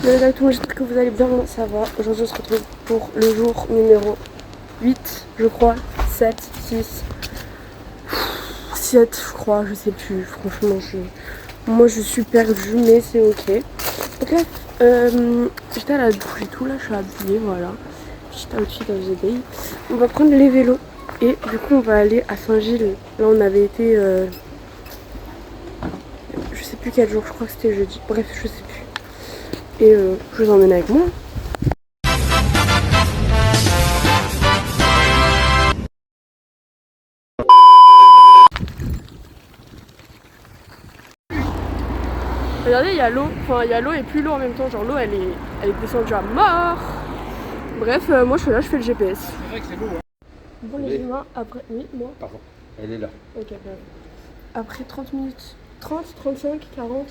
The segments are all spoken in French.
Salut à tous, j'espère que vous allez bien, ça va. Aujourd'hui on se retrouve pour le jour numéro 8, je crois, 7, 6, 7, je crois, je sais plus, franchement, moi je suis perdue, mais c'est ok. Bref, j'étais à la douche et tout, là je suis habillée, voilà. Petit outfit d'Azebei. On va prendre les vélos et du coup on va aller à Saint-Gilles. Là on avait été, je sais plus quel jour, je crois que c'était jeudi, bref, je sais plus. Et je vous emmène avec moi. Regardez, il y a l'eau, enfin il y a l'eau et plus l'eau en même temps, genre l'eau elle est descendue à mort. Bref, moi je suis là, je fais le GPS. C'est vrai que c'est beau, hein. Bon les humains, après... Oui, moi. Pardon, elle est là. Ok, bref. Après 30 minutes, 30, 35, 40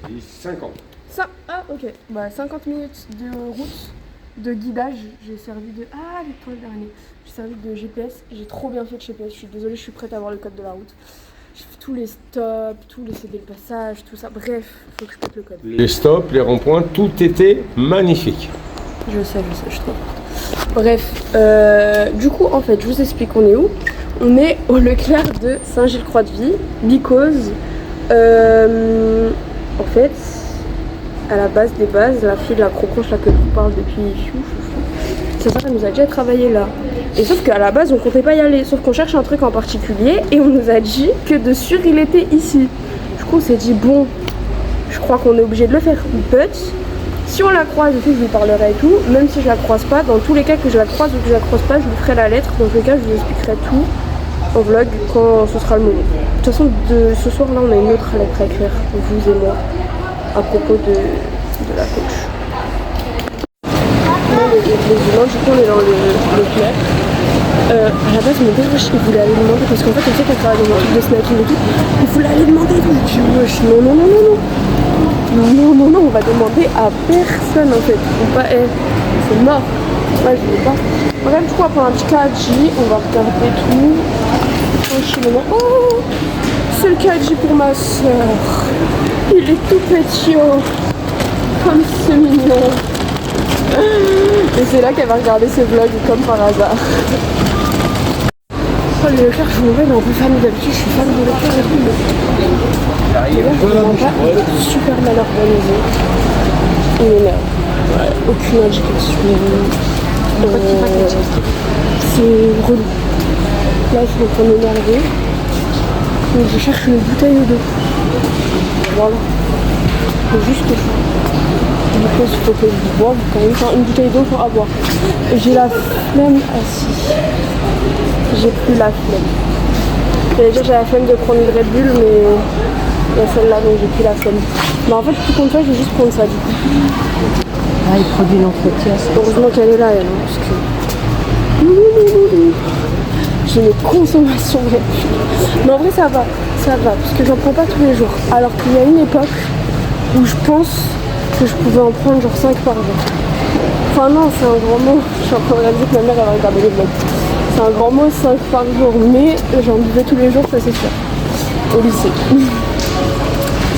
10, 50. Ça, ah ok, bah 50 minutes de route, de guidage, j'ai servi de... Ah, les points derniers. J'ai servi de GPS, j'ai trop bien fait le GPS, je suis désolée, je suis prête à avoir le code de la route. J'ai fait tous les stops, tous les céder le passage, tout ça, bref, faut que je pète le code. Les stops, les ronds-points, tout était magnifique. Je sais, je suis trop forte. Bref, du coup, en fait, je vous explique, on est où? On est au Leclerc de Saint-Gilles-Croix-de-Vie, because, en fait, à la base des bases, la fille de la croconche là que je vous parle depuis sa sœur elle nous a déjà travaillé là. Et sauf qu'à la base on comptait pas y aller, sauf qu'on cherche un truc en particulier et on nous a dit que de sûr il était ici. Du coup on s'est dit bon, je crois qu'on est obligé de le faire. But si on la croise, je lui parlerai et tout, même si je la croise pas, dans tous les cas que je la croise ou que je la croise pas, je lui ferai la lettre, dans tous les cas je vous expliquerai tout en vlog quand ce sera le moment. De toute façon de ce soir là on a une autre lettre à écrire, vous et moi, à propos de la coach. Les humains, du coup on est dans le clair. À la base mon père il voulait aller demander, parce qu'en fait on sait qu'on travaille dans un truc de snacking et tout, il voulait aller demander, donc je dis wesh, non, on va demander à personne en fait, c'est mort, ouais je veux pas. Bref, du coup on va prendre un petit KG, on va regarder tout, tranquillement. Oh, c'est le KG pour ma soeur, il est tout petit, oh. Comme c'est mignon. Et c'est là qu'elle va regarder ce vlog comme par hasard. Oh le Leclerc, je m'en vais, mais un peu fan d'habitude, je suis fan de Leclerc et tout. Mais là, je ne comprends pas, il est super mal organisé. Il m'énerve. Ouais, aucune indication. C'est relou. Là, je suis en train de m'énerver. Donc je cherche une bouteille d'eau. Voilà. C'est juste ça. Du coup, il faut que je boive quand même. Enfin, une bouteille d'eau pour avoir. J'ai la flemme assis. J'ai plus la flemme. J'allais dire j'ai la flemme de prendre une Red Bull, mais il y a celle-là, donc j'ai plus la flemme. Mais en fait, tout comme ça, je vais juste prendre ça du coup. Ah, il produit l'entretien. Heureusement qu'elle est là, elle, hein, parce que... J'ai une consommation Red Bull. Mais en vrai, ça va, parce que j'en prends pas tous les jours. Alors qu'il y a une époque où je pense que je pouvais en prendre genre 5 par jour. Enfin non, c'est un grand mot. Je suis en train de réaliser que ma mère elle va regarder les vlogs. C'est un grand mot, 5 par jour, mais j'en buvais tous les jours, ça c'est sûr. Au lycée.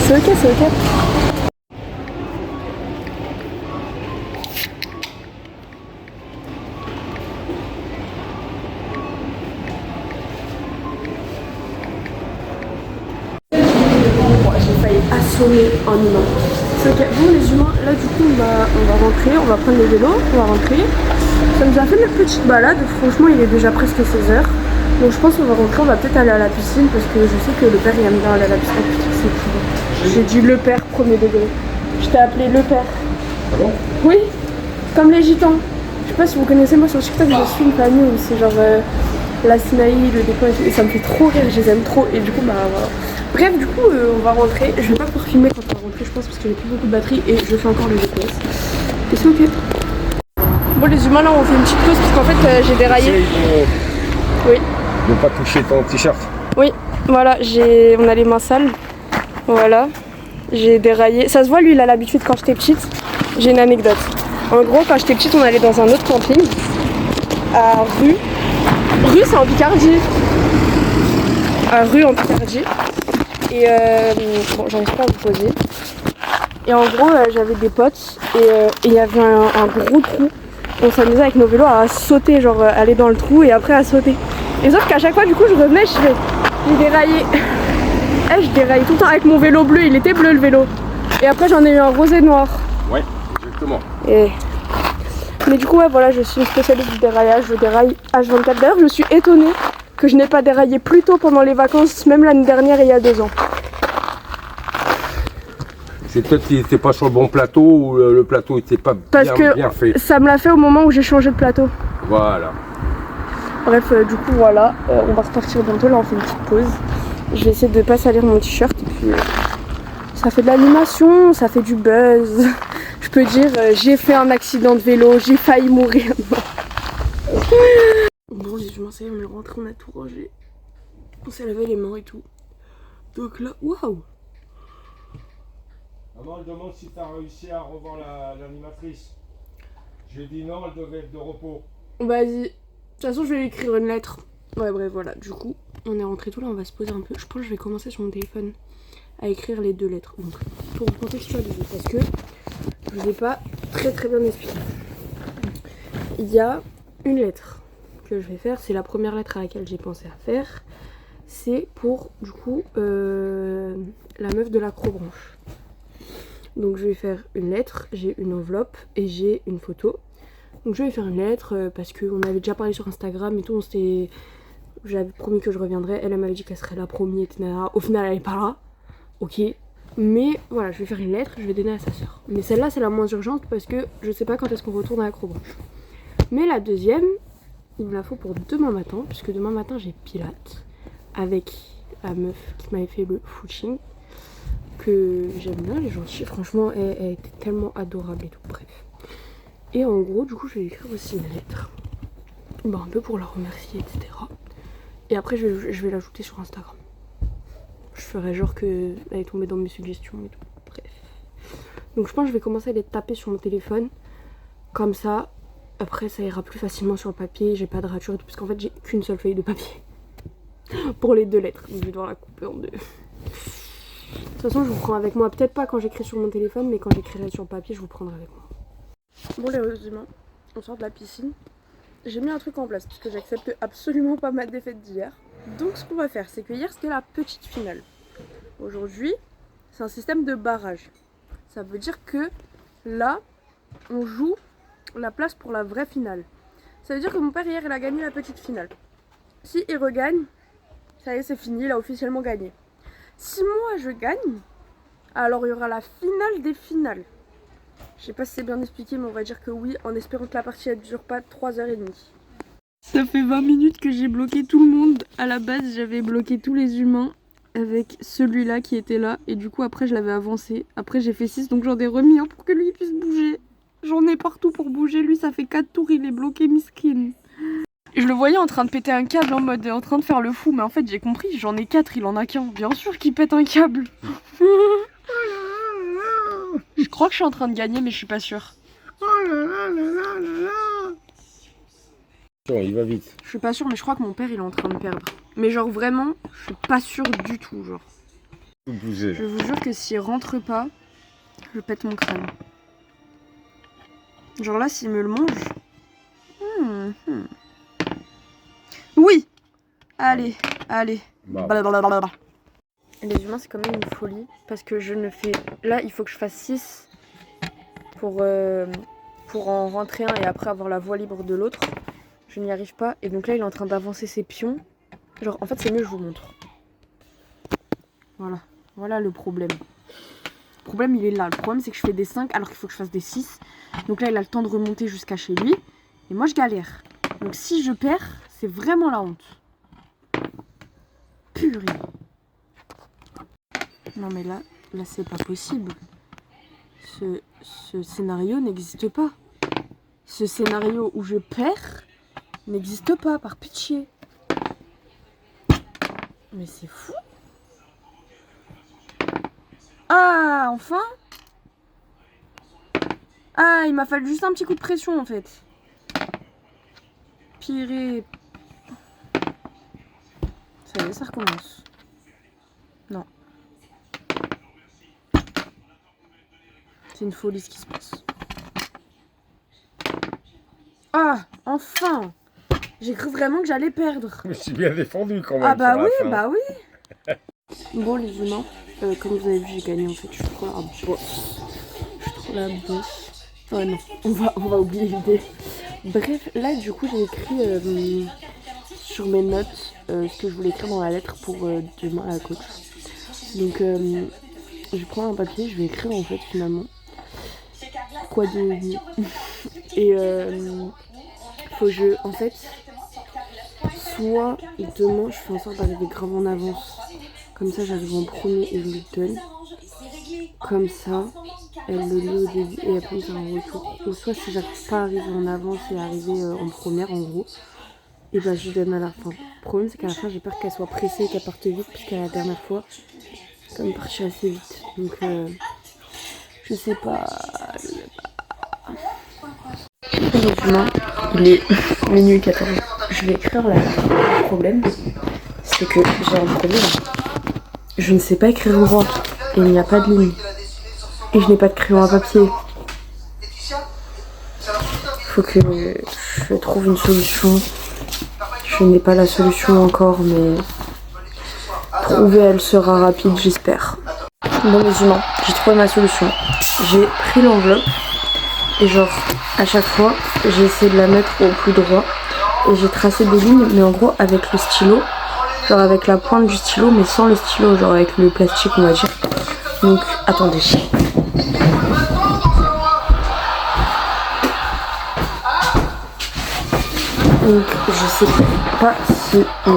C'est ok, c'est ok. J'ai failli assommer un humain. C'est ok. Bon les humains, là du coup on va rentrer, on va prendre les vélos, on va rentrer. Ça nous a fait notre petite balade, franchement il est déjà presque 16h. Donc je pense qu'on va rentrer, on va peut-être aller à la piscine parce que je sais que le père il aime bien aller à la piscine. Oh putain c'est cool. J'ai dit le père premier degré. Je t'ai appelé le père. Ah bon? Oui, comme les gitans. Je sais pas si vous connaissez, moi sur TikTok je suis une famille où c'est genre la Sinaï, le déco et tout. Et ça me fait trop rire, je les aime trop. Et du coup bah voilà. Bref, du coup, on va rentrer. Je vais pas pouvoir filmer quand on va rentrer, je pense, parce que j'ai plus beaucoup de batterie et je fais encore le GPS. Et c'est ok. Bon, les humains, là, on fait une petite pause parce qu'en fait, j'ai déraillé. Oui. Ne pas toucher ton t-shirt. Oui, voilà, on a les mains sales. Voilà. J'ai déraillé. Ça se voit, lui, il a l'habitude quand j'étais petite. J'ai une anecdote. En gros, quand j'étais petite, on allait dans un autre camping. À Rue. Rue, c'est en Picardie. À Rue, en Picardie. Et bon, j'arrive pas à vous poser. Et en gros, j'avais des potes et il y avait un gros trou. On s'amusait avec nos vélos à sauter, genre aller dans le trou et après à sauter. Et sauf qu'à chaque fois, du coup, je revenais, j'ai déraillé. Je déraille tout le temps avec mon vélo bleu, il était bleu le vélo. Et après, j'en ai eu un rosé noir. Ouais, exactement. Mais du coup, ouais, voilà, je suis une spécialiste du déraillage, je déraille H24. D'ailleurs, je suis étonnée que je n'ai pas déraillé plus tôt pendant les vacances, même l'année dernière et il y a 2 ans. C'est peut-être qu'il n'était pas sur le bon plateau ou le plateau n'était pas bien fait. Ça me l'a fait au moment où j'ai changé de plateau. Voilà. Bref, du coup, voilà, on va repartir bientôt. Là, on fait une petite pause. Je vais essayer de pas salir mon t-shirt. Et puis, ça fait de l'animation, ça fait du buzz. Je peux dire, j'ai fait un accident de vélo, j'ai failli mourir. Bon, les humains, ça y est, on est rentré, on a tout rangé. On s'est lavé les mains et tout. Donc là, waouh! Maman, elle demande si tu as réussi à revoir l'animatrice. J'ai dit non, elle devait être de repos. Vas-y. De toute façon, je vais lui écrire une lettre. Ouais, bref, voilà. Du coup, on est rentré tout là, on va se poser un peu. Je pense que je vais commencer sur mon téléphone à écrire les 2 lettres. Donc, pour vous contextualiser, parce que je vous ai pas très bien expliqué. Il y a une lettre que je vais faire. C'est la première lettre à laquelle j'ai pensé à faire. C'est pour, du coup, la meuf de l'acrobranche. Donc je vais faire une lettre, j'ai une enveloppe et j'ai une photo. Donc je vais faire une lettre parce qu'on avait déjà parlé sur Instagram et tout, j'avais promis que je reviendrais, elle m'avait dit qu'elle serait là, promis, etc. Au final elle est pas là, ok. Mais voilà, je vais faire une lettre, je vais donner à sa soeur. Mais celle-là c'est la moins urgente parce que je sais pas quand est-ce qu'on retourne à l'acrobranche. Mais la deuxième, il me la faut pour demain matin, puisque demain matin j'ai Pilates avec la meuf qui m'avait fait le footing. Que j'aime bien, elle est gentille, franchement elle était tellement adorable et tout, bref. Et en gros du coup je vais lui écrire aussi une lettre, un peu pour la remercier, etc. Et après je vais l'ajouter sur Instagram. Je ferai genre que elle est tombée dans mes suggestions et tout, bref. Donc je pense que je vais commencer à les taper sur mon téléphone, comme ça, après ça ira plus facilement sur le papier, j'ai pas de rature et tout, parce qu'en fait j'ai qu'une seule feuille de papier pour les 2 lettres, donc je vais devoir la couper en 2. De toute façon, je vous prends avec moi. Peut-être pas quand j'écris sur mon téléphone, mais quand j'écrirai sur le papier, je vous prendrai avec moi. Bon, les humains, on sort de la piscine. J'ai mis un truc en place parce que j'accepte absolument pas ma défaite d'hier. Donc, ce qu'on va faire, c'est que hier c'était la petite finale. Aujourd'hui, c'est un système de barrage. Ça veut dire que là, on joue la place pour la vraie finale. Ça veut dire que mon père hier, il a gagné la petite finale. Si il regagne, ça y est, c'est fini, il a officiellement gagné. Si moi je gagne, alors il y aura la finale des finales. Je sais pas si c'est bien expliqué, mais on va dire que oui, en espérant que la partie elle dure pas 3h30. Ça fait 20 minutes que j'ai bloqué tout le monde. À la base, j'avais bloqué tous les humains avec celui-là qui était là. Et du coup, après, je l'avais avancé. Après, j'ai fait 6, donc j'en ai remis un pour que lui puisse bouger. J'en ai partout pour bouger. Lui, ça fait 4 tours, il est bloqué, miskin. Je le voyais en train de péter un câble en mode en train de faire le fou, mais en fait j'ai compris, j'en ai 4, il en a qu'un. Bien sûr qu'il pète un câble. Je crois que je suis en train de gagner, mais je suis pas sûre. Il va vite. Je suis pas sûre, mais je crois que mon père il est en train de perdre. Mais genre vraiment, je suis pas sûre du tout, genre. Je vous jure que s'il rentre pas, je pète mon crâne. Genre là, s'il me le mange. Oui! Allez, allez. Blablabla. Les humains, c'est quand même une folie. Parce que je ne fais... Là, il faut que je fasse 6 pour en rentrer un et après avoir la voie libre de l'autre. Je n'y arrive pas. Et donc là, il est en train d'avancer ses pions. Genre, en fait, c'est mieux, je vous montre. Voilà. Voilà le problème. Le problème, il est là. Le problème, c'est que je fais des 5 alors qu'il faut que je fasse des 6. Donc là, il a le temps de remonter jusqu'à chez lui. Et moi, je galère. Donc si je perds, c'est vraiment la honte. Purée. Non mais là c'est pas possible. Ce scénario n'existe pas. Ce scénario où je perds n'existe pas, par pitié. Mais c'est fou. Ah, enfin. Ah, il m'a fallu juste un petit coup de pression en fait. Purée. Ça y est, ça recommence. Non. C'est une folie ce qui se passe. Ah, enfin! J'ai cru vraiment que j'allais perdre. Je me suis bien défendu quand même. Ah bah sur la oui, fin. bah oui. Bon les humains, comme vous avez vu j'ai gagné en fait, je suis trop la bosse. Je suis trop la bosse. Oh non, on va oublier l'idée. Bref, là du coup j'ai écrit sur mes notes ce que je voulais écrire dans la lettre pour demain à la coach. Donc je prends un papier, je vais écrire en fait finalement. Quoi de... Et faut que je... En fait, soit demain je fais en sorte d'arriver grave en avance. Comme ça j'arrive en premier et je lui donne. Comme ça, elle le lit au début et après on fait un retour. Ou soit si j'arrive pas à arriver en avance et arriver en première en gros, et bah je lui donne à la fin. Le problème c'est qu'à la fin j'ai peur qu'elle soit pressée et qu'elle parte vite puisqu'à la dernière fois, comme elle partait assez vite. Donc je sais pas. Heureusement, il est minuit 14. Je vais écrire là. Le problème, c'est que j'ai un problème. Je ne sais pas écrire droit et il n'y a pas de ligne. Et je n'ai pas de crayon à papier. Il faut que je trouve une solution. Je n'ai pas la solution encore, mais trouver elle sera rapide, j'espère. Bon les humains, j'ai trouvé ma solution. J'ai pris l'enveloppe et genre à chaque fois j'ai essayé de la mettre au plus droit et j'ai tracé des lignes, mais en gros avec le stylo, genre avec la pointe du stylo, mais sans le stylo, genre avec le plastique on va dire. Donc attendez. Donc je sais pas si on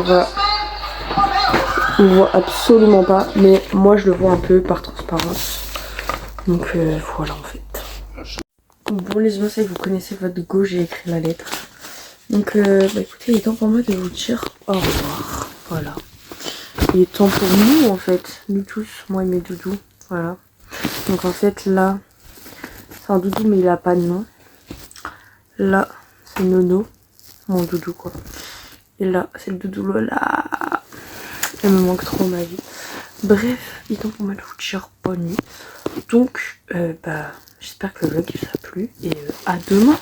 voit absolument pas, mais moi je le vois un peu par transparence. Donc voilà en fait. Bon les humains, c'est que vous connaissez votre go, j'ai écrit la lettre. Donc bah écoutez, il est temps pour moi de vous dire au revoir. Voilà. Il est temps pour nous en fait, nous tous, moi et mes doudous. Voilà. Donc en fait là, c'est un doudou mais il a pas de nom. Là, c'est Nono, mon doudou quoi. Et là, c'est le doudou Lola. Elle me manque trop ma vie. Bref, il est temps pour moi de vous dire bonne nuit. Donc, bah, j'espère que le vlog vous a plu et à demain.